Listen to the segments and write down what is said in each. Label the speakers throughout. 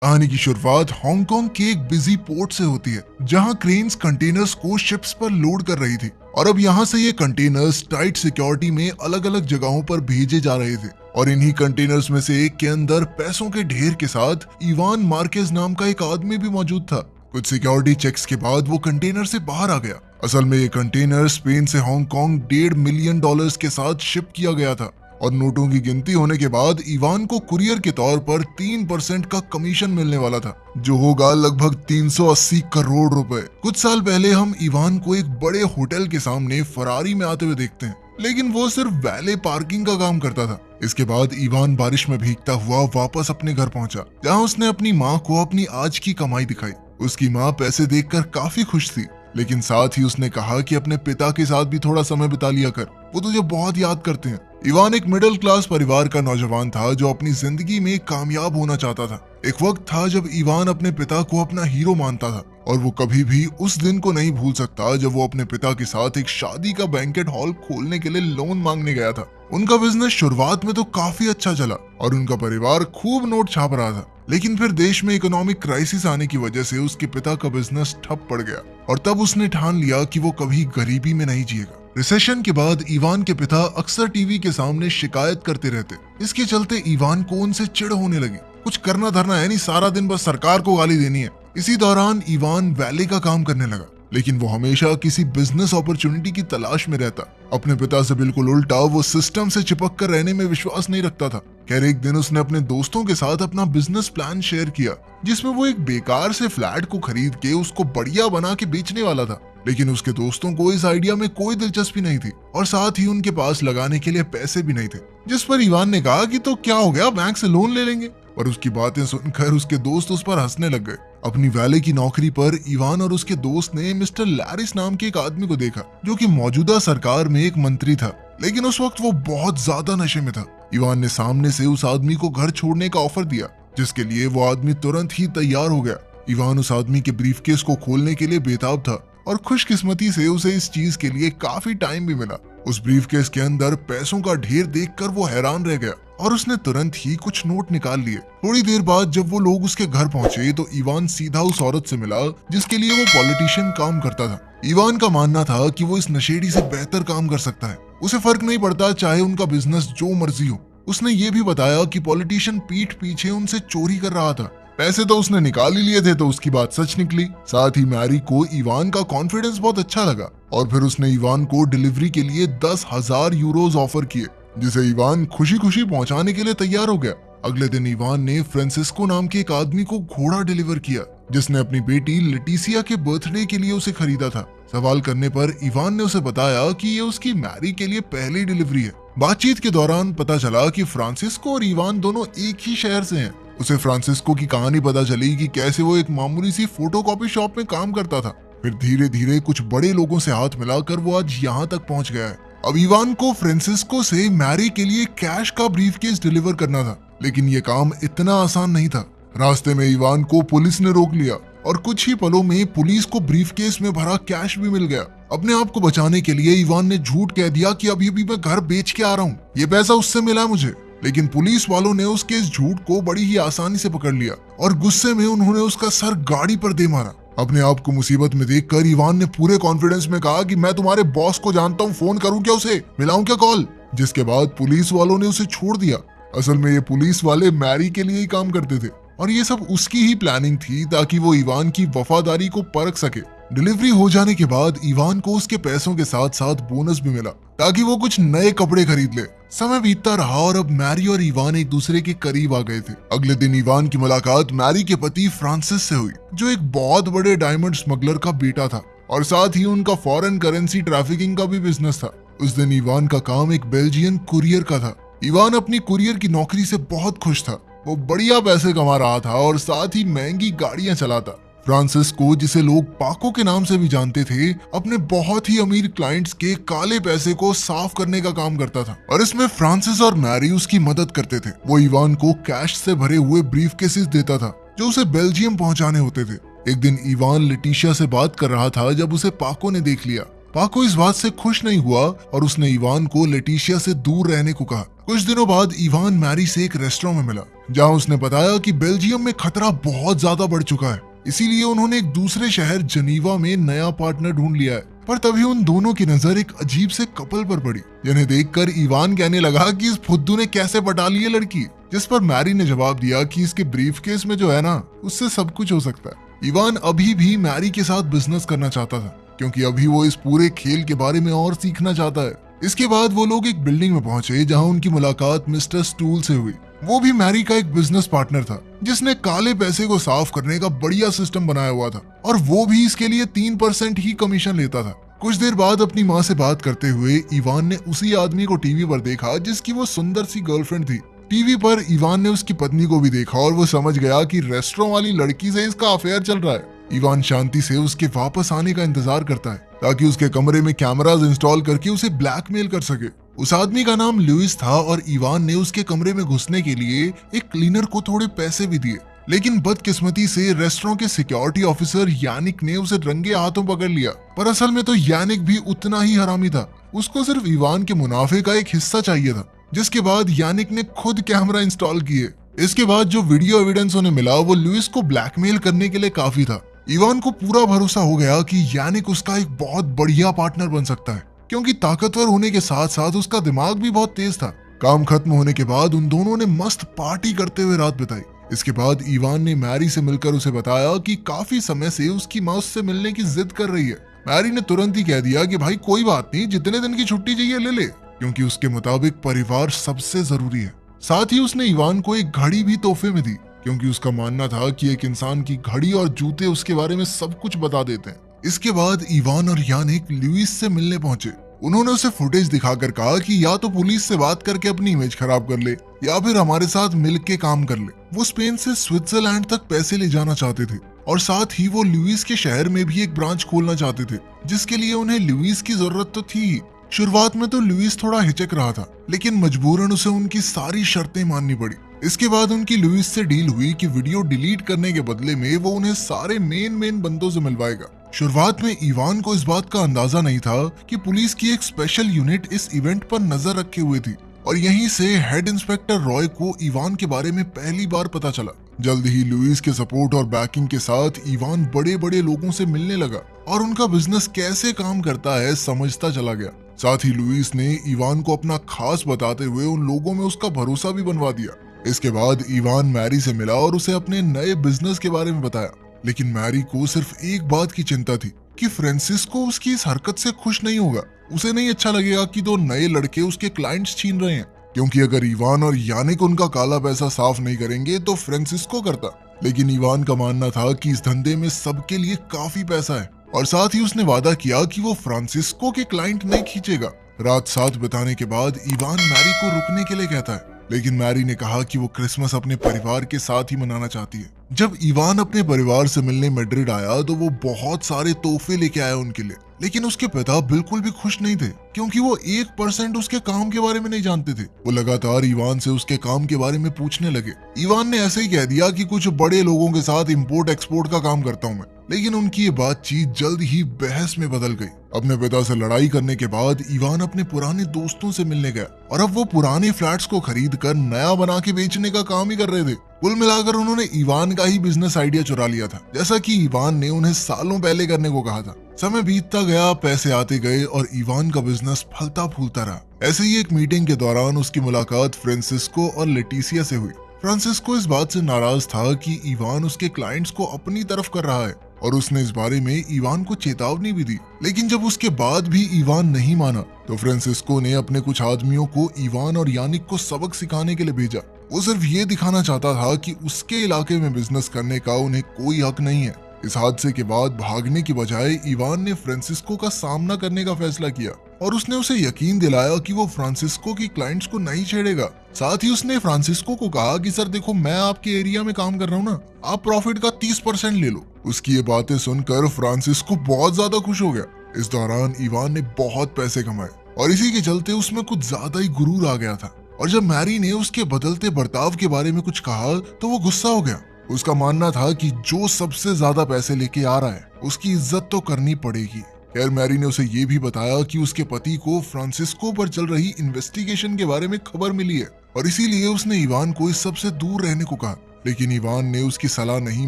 Speaker 1: कहानी की शुरुआत हांगकांग के एक बिजी पोर्ट से होती है, जहां क्रेन्स कंटेनर्स को शिप्स पर लोड कर रही थी। और अब यहां से ये कंटेनर्स टाइट सिक्योरिटी में अलग अलग जगहों पर भेजे जा रहे थे। और इन्हीं कंटेनर्स में से एक के अंदर पैसों के ढेर के साथ इवान मार्केज नाम का एक आदमी भी मौजूद था। कुछ सिक्योरिटी चेक्स के बाद वो कंटेनर से बाहर आ गया। असल में ये कंटेनर स्पेन से हांगकांग $1.5 मिलियन के साथ शिप किया गया था। और नोटों की गिनती होने के बाद इवान को कुरियर के तौर पर 3% का कमीशन मिलने वाला था, जो होगा लगभग 380 करोड़ रुपए। कुछ साल पहले हम इवान को एक बड़े होटल के सामने फरारी में आते हुए देखते हैं, लेकिन वो सिर्फ वैले पार्किंग का काम करता था। इसके बाद इवान बारिश में भीगता हुआ वापस अपने घर पहुंचा, जहां उसने अपनी माँ को अपनी आज की कमाई दिखाई। उसकी माँ पैसे देखकर काफी खुश थी, लेकिन साथ ही उसने कहा कि अपने पिता के साथ भी थोड़ा समय बिता लिया कर, वो तुझे बहुत याद करते हैं। इवान एक मिडिल क्लास परिवार का नौजवान था जो अपनी जिंदगी में कामयाब होना चाहता था। एक वक्त था जब इवान अपने पिता को अपना हीरो मानता था, और वो कभी भी उस दिन को नहीं भूल सकता जब वो अपने पिता के साथ एक शादी का बैंकेट हॉल खोलने के लिए लोन मांगने गया था। उनका बिजनेस शुरुआत में तो काफी अच्छा चला और उनका परिवार खूब नोट छाप रहा था, लेकिन फिर देश में इकोनॉमिक क्राइसिस आने की वजह से उसके पिता का बिजनेस ठप पड़ गया। और तब उसने ठान लिया कि वो कभी गरीबी में नहीं जिएगा। रिसेशन के बाद इवान के पिता अक्सर टीवी के सामने शिकायत करते रहते। इसके चलते इवान को उनसे चिढ़ होने लगी। कुछ करना धरना है नहीं, सारा दिन बस सरकार को गाली देनी है। इसी दौरान इवान वैले का काम करने लगा, लेकिन वो हमेशा किसी बिजनेस अपॉर्चुनिटी की तलाश में रहता। अपने पिता से बिल्कुल उल्टा, वो सिस्टम से चिपक कर रहने में विश्वास नहीं रखता था। खैर, एक दिन उसने अपने दोस्तों के साथ अपना बिजनेस प्लान शेयर किया, जिसमें वो एक बेकार से फ्लैट को खरीद के उसको बढ़िया बना के बेचने वाला था। लेकिन उसके दोस्तों को इस आइडिया में कोई दिलचस्पी नहीं थी, और साथ ही उनके पास लगाने के लिए पैसे भी नहीं थे। जिस पर इवान ने कहा कि तो क्या हो गया, बैंक से लोन ले लेंगे। और उसकी बातें सुनकर उसके दोस्त उस पर हंसने लग गए। अपनी वैले की नौकरी पर इवान और उसके दोस्त ने मिस्टर लैरिस नाम के एक आदमी को देखा, जो कि मौजूदा सरकार में एक मंत्री था, लेकिन उस वक्त वो बहुत ज्यादा नशे में था। इवान ने सामने से उस आदमी को घर छोड़ने का ऑफर दिया, जिसके लिए वो आदमी तुरंत ही तैयार हो गया। इवान उस आदमी के ब्रीफकेस को खोलने के लिए बेताब था, और खुशकिस्मती से उसे इस चीज के लिए काफी टाइम भी मिला। उस ब्रीफकेस के अंदर पैसों का ढेर देखकर वो हैरान रह गया, और उसने तुरंत ही कुछ नोट निकाल लिए। थोड़ी देर बाद जब वो लोग उसके घर पहुंचे तो इवान सीधा उस औरत से मिला जिसके लिए वो पॉलिटिशियन काम करता था। इवान का मानना था कि वो इस नशेड़ी से बेहतर काम कर सकता है, उसे फर्क नहीं पड़ता चाहे उनका बिजनेस जो मर्जी हो। उसने ये भी बताया कि पॉलिटिशियन पीठ पीछे उनसे चोरी कर रहा था। पैसे तो उसने निकाल ही लिए थे, तो उसकी बात सच निकली। साथ ही मैरी को इवान का कॉन्फिडेंस बहुत अच्छा लगा, और फिर उसने इवान को डिलीवरी के लिए 10,000 यूरोज ऑफर किए, जिसे इवान खुशी खुशी पहुंचाने के लिए तैयार हो गया। अगले दिन इवान ने फ्रांसिस्को नाम के एक आदमी को घोड़ा डिलीवर किया, जिसने अपनी बेटी लेटिसिया के बर्थडे के लिए उसे खरीदा था। सवाल करने पर इवान ने उसे बताया कि ये उसकी मैरी के लिए पहली डिलीवरी है। बातचीत के दौरान पता चला कि फ्रांसिस्को और इवान दोनों एक ही शहर से हैं। उसे फ्रांसिस्को की कहानी पता चली कि कैसे वो एक मामूली सी फोटोकॉपी शॉप में काम करता था। फिर धीरे धीरे कुछ बड़े लोगों से हाथ मिलाकर वो आज यहाँ तक पहुंच गया है। अब इवान को फ्रांसिस्को से मैरी के लिए कैश का ब्रीफकेस डिलीवर करना था, लेकिन ये काम इतना आसान नहीं था। रास्ते में इवान को पुलिस ने रोक लिया, और कुछ ही पलों में पुलिस को ब्रीफकेस में भरा कैश भी मिल गया। अपने आप को बचाने के लिए इवान ने झूठ कह दिया कि अभी अभी मैं घर बेच के आ रहा हूँ, ये पैसा उससे मिला है मुझे। लेकिन पुलिस वालों ने उसके इस झूठ को बड़ी ही आसानी से पकड़ लिया, और गुस्से में उन्होंने उसका सर गाड़ी पर दे मारा। अपने आप को मुसीबत में देखकर इवान ने पूरे कॉन्फिडेंस में कहा कि मैं तुम्हारे बॉस को जानता हूँ, फोन करूँ क्या उसे, मिलाऊं क्या कॉल। जिसके बाद पुलिस वालों ने उसे छोड़ दिया। असल में ये पुलिस वाले मैरी के लिए ही काम करते थे, और ये सब उसकी ही प्लानिंग थी ताकि वो इवान की वफादारी को परख सके। डिलीवरी हो जाने के बाद इवान को उसके पैसों के साथ साथ बोनस भी मिला, ताकि वो कुछ नए कपड़े खरीद ले। समय बीतता रहा और अब मैरी और इवान एक दूसरे के करीब आ गए थे। अगले दिन इवान की मुलाकात मैरी के पति फ्रांसिस से हुई, जो एक बहुत बड़े डायमंड स्मगलर का बेटा था, और साथ ही उनका फॉरेन करेंसी ट्रैफिकिंग का भी बिजनेस था। उस दिन इवान का काम एक बेल्जियन कुरियर का था। इवान अपनी कुरियर की नौकरी से बहुत खुश था। वो बढ़िया पैसे कमा रहा था और साथ ही महंगी गाड़ियां चलाता। फ्रांसिस्को, जिसे लोग पाको के नाम से भी जानते थे, अपने बहुत ही अमीर क्लाइंट्स के काले पैसे को साफ करने का काम करता था, और इसमें फ्रांसिस और मैरी उसकी मदद करते थे। वो इवान को कैश से भरे हुए ब्रीफकेसेस देता था, जो उसे बेल्जियम पहुंचाने होते थे। एक दिन इवान लेटिशिया से बात कर रहा था जब उसे पाको ने देख लिया। पाको इस बात से खुश नहीं हुआ और उसने इवान को लेटिशिया से दूर रहने को कहा। कुछ दिनों बाद इवान मैरी से एक रेस्टोरेंट में मिला, जहां उसने बताया कि बेल्जियम में खतरा बहुत ज्यादा बढ़ चुका है, इसीलिए उन्होंने एक दूसरे शहर जनीवा में नया पार्टनर ढूंढ लिया है। पर तभी उन दोनों की नजर एक अजीब से कपल पर पड़ी, जिन्हें देखकर इवान कहने लगा कि इस फुद्दू ने कैसे पटा ली है लड़की। जिस पर मैरी ने जवाब दिया कि इसके ब्रीफकेस में जो है ना, उससे सब कुछ हो सकता है। इवान अभी भी मैरी के साथ बिजनेस करना चाहता था, क्योंकि अभी वो इस पूरे खेल के बारे में और सीखना चाहता है। इसके बाद वो लोग एक बिल्डिंग में पहुंचे, जहां उनकी मुलाकात मिस्टर स्टूल से हुई। वो भी मैरी का एक बिजनेस पार्टनर था, जिसने काले पैसे को साफ करने का बढ़िया सिस्टम बनाया हुआ था, और वो भी इसके लिए 3% ही कमीशन लेता था। कुछ देर बाद अपनी माँ से बात करते हुए इवान ने उसी आदमी को टीवी पर देखा जिसकी वो सुंदर सी गर्लफ्रेंड थी। टीवी पर इवान ने उसकी पत्नी को भी देखा और वो समझ गया कि रेस्टोरेंट वाली लड़की से इसका अफेयर चल रहा है। इवान शांति से उसके वापस आने का इंतजार करता है, ताकि उसके कमरे में कैमरास इंस्टॉल करके उसे ब्लैकमेल कर सके। उस आदमी का नाम लुइस था और इवान ने उसके कमरे में घुसने के लिए एक क्लीनर को थोड़े पैसे भी दिए। लेकिन बदकिस्मती से रेस्टोरेंट के सिक्योरिटी ऑफिसर यानिक ने उसे रंगे हाथों पकड़ लिया। पर असल में तो यानिक भी उतना ही हरामी था, उसको सिर्फ इवान के मुनाफे का एक हिस्सा चाहिए था। जिसके बाद यानिक ने खुद कैमरा इंस्टॉल किए। इसके बाद जो वीडियो एविडेंस उन्हें मिला वो लुइस को ब्लैकमेल करने के लिए काफी था। इवान को पूरा भरोसा हो गया कि यानिक उसका एक बहुत बढ़िया पार्टनर बन सकता है, क्योंकि ताकतवर होने के साथ साथ उसका दिमाग भी बहुत तेज था। काम खत्म होने के बाद उन दोनों ने मस्त पार्टी करते हुए रात बिताई। इसके बाद इवान ने मैरी से मिलकर उसे बताया कि काफी समय से उसकी माँ उससे मिलने की जिद कर रही है। मैरी ने तुरंत ही कह दिया कि भाई कोई बात नहीं, जितने दिन की छुट्टी चाहिए ले ले, क्योंकि उसके मुताबिक परिवार सबसे जरूरी है। साथ ही उसने इवान को एक घड़ी भी तोहफे में दी, क्योंकि उसका मानना था कि एक इंसान की घड़ी और जूते उसके बारे में सब कुछ बता देते हैं। इसके बाद इवान और यानिक लुइस से मिलने पहुंचे। उन्होंने उसे फुटेज दिखाकर कहा कि या तो पुलिस से बात करके अपनी इमेज खराब कर ले, या फिर हमारे साथ मिलके काम कर ले। वो स्पेन से स्विट्जरलैंड तक पैसे ले जाना चाहते थे, और साथ ही वो लुइस के शहर में भी एक ब्रांच खोलना चाहते थे, जिसके लिए उन्हें लुइस की जरूरत तो थी। शुरुआत में तो लुइस थोड़ा हिचक रहा था, लेकिन मजबूरन उसे उनकी सारी शर्तें माननी पड़ी। इसके बाद उनकी लुइस से डील हुई कि वीडियो डिलीट करने के बदले में वो उन्हें सारे मेन बंदों से मिलवाएगा। शुरुआत में इवान को इस बात का अंदाजा नहीं था कि पुलिस की एक स्पेशल यूनिट इस इवेंट पर नजर रखे हुए थी, और यहीं से हेड इंस्पेक्टर रॉय को इवान के बारे में पहली बार पता चला। जल्द ही लुइस के सपोर्ट और बैकिंग के साथ इवान बड़े बड़े लोगों से मिलने लगा और उनका बिजनेस कैसे काम करता है समझता चला गया। साथ ही लुइस ने इवान को अपना खास बताते हुए उन लोगों में उसका भरोसा भी बनवा दिया। इसके बाद इवान मैरी से मिला और उसे अपने नए बिजनेस के बारे में बताया, लेकिन मैरी को सिर्फ एक बात की चिंता थी कि फ्रांसिस्को उसकी इस हरकत से खुश नहीं होगा। उसे नहीं अच्छा लगेगा कि दो नए लड़के उसके क्लाइंट्स छीन रहे हैं, क्योंकि अगर इवान और यानिक उनका काला पैसा साफ नहीं करेंगे तो फ्रांसिस्को करता। लेकिन इवान का मानना था कि इस धंधे में सबके लिए काफी पैसा है, और साथ ही उसने वादा किया कि वो फ्रांसिस्को के क्लाइंट नहीं खींचेगा। रात साथ बिताने के बाद इवान मैरी को रुकने के लिए कहता है, लेकिन मैरी ने कहा कि वो क्रिसमस अपने परिवार के साथ ही मनाना चाहती है। जब इवान अपने परिवार से मिलने मैड्रिड आया तो वो बहुत सारे तोहफे लेके आया उनके लिए, लेकिन उसके पिता बिल्कुल भी खुश नहीं थे, क्योंकि वो 1% उसके काम के बारे में नहीं जानते थे। वो लगातार इवान से उसके काम के बारे में पूछने लगे। इवान ने ऐसे ही कह दिया कि कुछ बड़े लोगों के साथ इंपोर्ट एक्सपोर्ट का काम करता हूँ मैं, लेकिन उनकी ये बातचीत जल्द ही बहस में बदल गई। अपने पिता से लड़ाई करने के बाद इवान अपने पुराने दोस्तों से मिलने गया, और अब वो पुराने फ्लैट्स को खरीद कर नया बना के बेचने का काम ही कर रहे थे। कुल मिलाकर उन्होंने इवान का ही बिजनेस आइडिया चुरा लिया था, जैसा कि इवान ने उन्हें सालों पहले करने को कहा था। समय बीतता गया, पैसे आते गए और इवान का बिजनेस फलता फूलता रहा। ऐसे ही एक मीटिंग के दौरान उसकी मुलाकात फ्रांसिस्को और लेटिसिया से हुई। फ्रांसिस्को इस बात से नाराज था कि इवान उसके क्लाइंट्स को अपनी तरफ कर रहा है, और उसने इस बारे में इवान को चेतावनी भी दी। लेकिन जब उसके बाद भी इवान नहीं माना तो फ्रांसिस्को ने अपने कुछ आदमियों को इवान और यानिक को सबक सिखाने के लिए भेजा। वो सिर्फ ये दिखाना चाहता था कि उसके इलाके में बिजनेस करने का उन्हें कोई हक नहीं है। इस हादसे के बाद भागने की बजाय इवान ने फ्रांसिस्को का सामना करने का फैसला किया, और उसने उसे यकीन दिलाया कि वो फ्रांसिस्को की क्लाइंट्स को नहीं छेड़ेगा। साथ ही उसने फ्रांसिस्को को कहा कि सर देखो, मैं आपके एरिया में काम कर रहा हूँ ना, आप प्रॉफिट का 30% ले लो। उसकी ये बातें सुनकर फ्रांसिस्को बहुत ज्यादा खुश हो गया। इस दौरान इवान ने बहुत पैसे कमाए, और इसी के चलते उसमें कुछ ज्यादा ही गुरूर आ गया था। और जब मैरी ने उसके बदलते बर्ताव के बारे में कुछ कहा तो वो गुस्सा हो गया। उसका मानना था कि जो सबसे ज्यादा पैसे लेके आ रहा है उसकी इज्जत तो करनी पड़ेगी। खैर मैरी ने उसे ये भी बताया कि उसके पति को फ्रांसिस्को पर चल रही इन्वेस्टिगेशन के बारे में खबर मिली है और इसीलिए उसने इवान को इस सब से दूर रहने को कहा। लेकिन इवान ने उसकी सलाह नहीं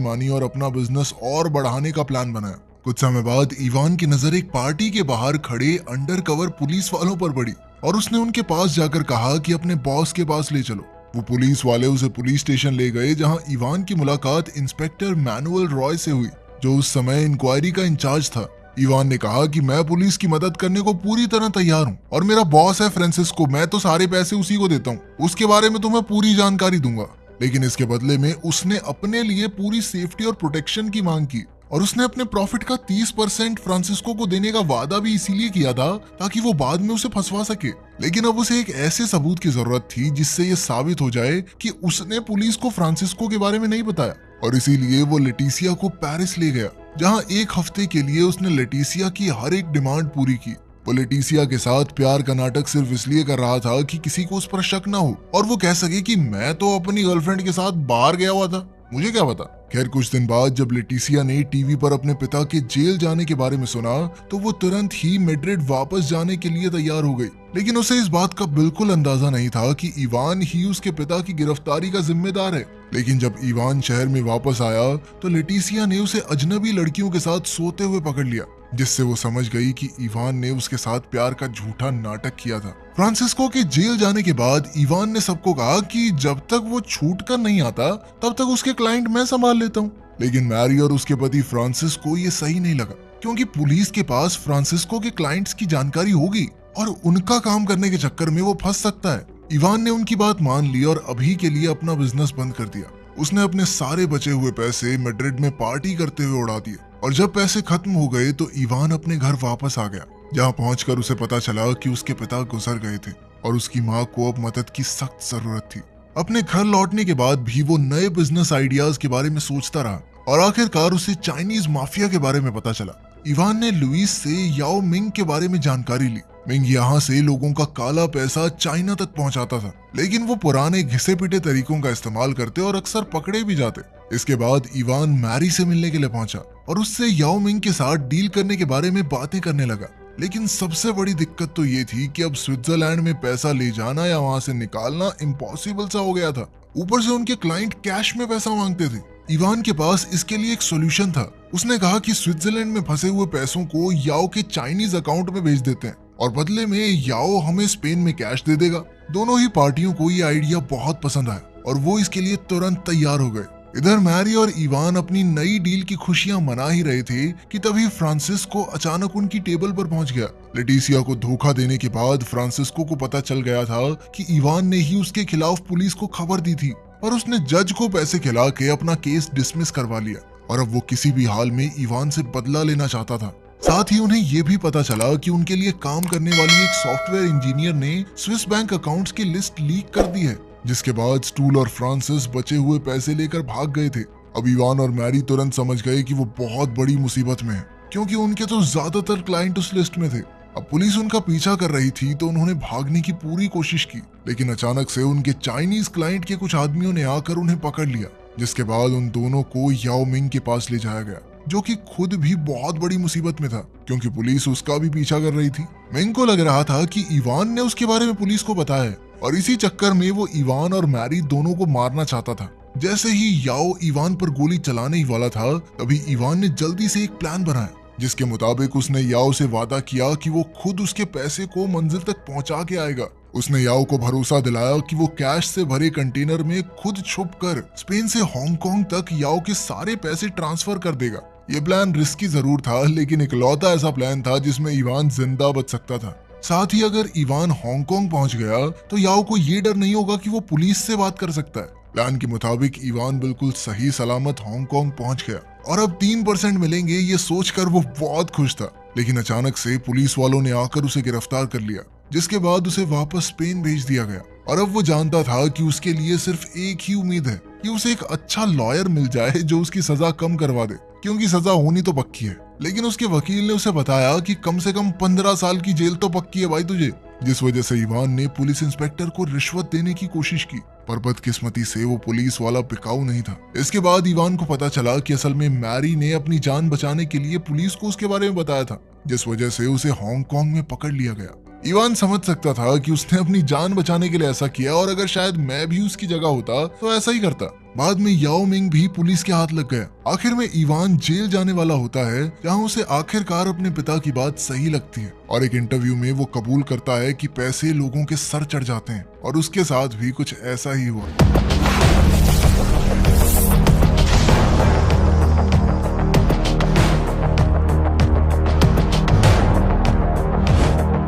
Speaker 1: मानी और अपना बिजनेस और बढ़ाने का प्लान बनाया। कुछ समय बाद इवान की नजर एक पार्टी के बाहर खड़े अंडरकवर पुलिस वालों पर पड़ी और उसने उनके पास जाकर कहा कि अपने बॉस के पास ले चलो। वो पुलिस वाले उसे पुलिस स्टेशन ले गए जहां इवान की मुलाकात इंस्पेक्टर मैनुअल रॉय से हुई, जो उस समय इंक्वायरी का इंचार्ज था। इवान ने कहा कि मैं पुलिस की मदद करने को पूरी तरह तैयार हूँ और मेरा बॉस है फ्रांसिस्को, मैं तो सारे पैसे उसी को देता हूँ, उसके बारे में तुम्हें पूरी जानकारी दूंगा। लेकिन इसके बदले में उसने अपने लिए पूरी सेफ्टी और प्रोटेक्शन की मांग की और उसने अपने प्रॉफिट का 30% फ्रांसिस्को को देने का वादा भी इसीलिए किया था ताकि वो बाद में उसे फंसवा सके। लेकिन अब उसे एक ऐसे सबूत की जरूरत थी जिससे ये साबित हो जाए कि उसने पुलिस को फ्रांसिस्को के बारे में नहीं बताया, और इसीलिए वो लेटिसिया को पेरिस ले गया जहां एक हफ्ते के लिए उसने लेटिसिया की हर एक डिमांड पूरी की। वो लेटिसिया के साथ प्यार का नाटक सिर्फ इसलिए कर रहा था कि किसी को उस पर शक ना हो और वो कह सके कि मैं तो अपनी गर्लफ्रेंड के साथ बाहर गया हुआ था, मुझे क्या पता। खैर कुछ दिन बाद जब लेटिसिया ने टीवी पर अपने पिता के जेल जाने के बारे में सुना तो वो तुरंत ही मैड्रिड वापस जाने के लिए तैयार हो गई। लेकिन उसे इस बात का बिल्कुल अंदाजा नहीं था कि इवान ही उसके पिता की गिरफ्तारी का जिम्मेदार है। लेकिन जब इवान शहर में वापस आया तो लेटिसिया ने उसे अजनबी लड़कियों के साथ सोते हुए पकड़ लिया, जिससे वो समझ गई कि इवान ने उसके साथ प्यार का झूठा नाटक किया था। फ्रांसिस्को के जेल जाने के बाद इवान ने सबको कहा कि जब तक वो छूट कर नहीं आता तब तक उसके क्लाइंट मैं संभाल लेता हूँ। लेकिन मैरी और उसके पति फ्रांसिस को ये सही नहीं लगा क्योंकि पुलिस के पास फ्रांसिस्को के क्लाइंट्स की जानकारी होगी और उनका काम करने के चक्कर में वो फंस सकता है। इवान ने उनकी बात मान ली और अभी के लिए अपना बिजनेस बंद कर दिया। उसने अपने सारे बचे हुए पैसे मैड्रिड में पार्टी करते हुए उड़ा दिए और जब पैसे खत्म हो गए तो इवान अपने घर वापस आ गया, जहां पहुंचकर उसे पता चला कि उसके पिता गुजर गए थे और उसकी माँ को अब मदद की सख्त जरूरत थी। अपने घर लौटने के बाद भी वो नए बिजनेस आइडियाज के बारे में सोचता रहा और आखिरकार उसे चाइनीज माफिया के बारे में पता चला। इवान ने लुइस से याओ मिंग के बारे में जानकारी ली। मिंग यहाँ से लोगों का काला पैसा चाइना तक पहुंचाता था, लेकिन वो पुराने घिसे पिटे तरीकों का इस्तेमाल करते और अक्सर पकड़े भी जाते। इसके बाद इवान मैरी से मिलने के लिए पहुंचा और उससे याओ मिंग के साथ डील करने के बारे में बातें करने लगा। लेकिन सबसे बड़ी दिक्कत तो ये थी कि अब स्विट्जरलैंड में पैसा ले जाना या वहां से निकालना इम्पॉसिबल सा हो गया था। ऊपर से उनके क्लाइंट कैश में पैसा मांगते थे। इवान के पास इसके लिए एक सॉल्यूशन था। उसने कहा कि स्विट्जरलैंड में फंसे हुए पैसों को याओ के चाइनीज अकाउंट में भेज देते हैं और बदले में याओ हमें स्पेन में कैश दे देगा। दोनों ही पार्टियों को ये आइडिया बहुत पसंद आया और वो इसके लिए तुरंत तैयार हो गए। इधर मैरी और इवान अपनी नई डील की खुशियां मना ही रहे थे कि तभी फ्रांसिस्को अचानक उनकी टेबल पर पहुंच गया। लेटिसिया को धोखा देने के बाद फ्रांसिस्को को पता चल गया था कि इवान ने ही उसके खिलाफ पुलिस को खबर दी थी और उसने जज को पैसे खिला के अपना केस डिसमिस करवा लिया और अब वो किसी भी हाल में इवान से बदला लेना चाहता था। साथ ही उन्हें ये भी पता चला कि उनके लिए काम करने वाली एक सॉफ्टवेयर इंजीनियर ने स्विस बैंक अकाउंट्स की लिस्ट लीक कर दी है, जिसके बाद स्टूल और फ्रांसिस बचे हुए पैसे लेकर भाग गए थे। अब इवान और मैरी तुरंत समझ गए कि वो बहुत बड़ी मुसीबत में है क्योंकि उनके तो ज्यादातर क्लाइंट उस लिस्ट में थे। अब पुलिस उनका पीछा कर रही थी तो उन्होंने भागने की पूरी कोशिश की, लेकिन अचानक से उनके चाइनीज क्लाइंट के कुछ आदमियों ने आकर उन्हें पकड़ लिया, जिसके बाद उन दोनों को याओ मिंग के पास ले जाया गया, जो कि खुद भी बहुत बड़ी मुसीबत में था क्योंकि पुलिस उसका भी पीछा कर रही थी। मिंग को लग रहा था कि इवान ने उसके बारे में पुलिस को बताया है और इसी चक्कर में वो इवान और मैरी दोनों को मारना चाहता था। जैसे ही याओ इवान पर गोली चलाने ही वाला था तभी इवान ने जल्दी से एक प्लान बनाया, जिसके मुताबिक उसने याओ से वादा किया कि वो खुद उसके पैसे को मंजिल तक पहुंचा के आएगा। उसने याओ को भरोसा दिलाया कि वो कैश से भरे कंटेनर में खुद छुपकर स्पेन से हांगकांग तक याओ के सारे पैसे ट्रांसफर कर देगा। ये प्लान रिस्की जरूर था, लेकिन इकलौता ऐसा प्लान था जिसमें इवान जिंदा बच सकता था। साथ ही अगर इवान हांगकांग पहुंच गया तो याओ को ये डर नहीं होगा कि वो पुलिस से बात कर सकता है। प्लान के मुताबिक इवान बिल्कुल सही सलामत हांगकांग पहुंच गया और अब 3% मिलेंगे ये सोचकर वो बहुत खुश था। लेकिन अचानक से पुलिस वालों ने आकर उसे गिरफ्तार कर लिया, जिसके बाद उसे वापस स्पेन भेज दिया गया। और अब वो जानता था कि उसके लिए सिर्फ एक ही उम्मीद है कि उसे एक अच्छा लॉयर मिल जाए जो उसकी सजा कम करवा दे, क्योंकि सजा होनी तो पक्की है। लेकिन उसके वकील ने उसे बताया कि कम से कम 15 साल की जेल तो पक्की है भाई तुझे, जिस वजह से इवान ने पुलिस इंस्पेक्टर को रिश्वत देने की कोशिश की, पर बदकिस्मती से वो पुलिस वाला बिकाऊ नहीं था। इसके बाद इवान को पता चला कि असल में मैरी ने अपनी जान बचाने के लिए पुलिस को उसके बारे में बताया था, जिस वजह से उसे हांगकांग में पकड़ लिया गया। इवान समझ सकता था कि उसने अपनी जान बचाने के लिए ऐसा किया और अगर शायद मैं भी उसकी जगह होता तो ऐसा ही करता। बाद में याओ मिंग भी पुलिस के हाथ लग गया। आखिर में इवान जेल जाने वाला होता है, जहां उसे आखिरकार अपने पिता की बात सही लगती है और एक इंटरव्यू में वो कबूल करता है कि पैसे लोगों के सर चढ़ जाते हैं और उसके साथ भी कुछ ऐसा ही हुआ।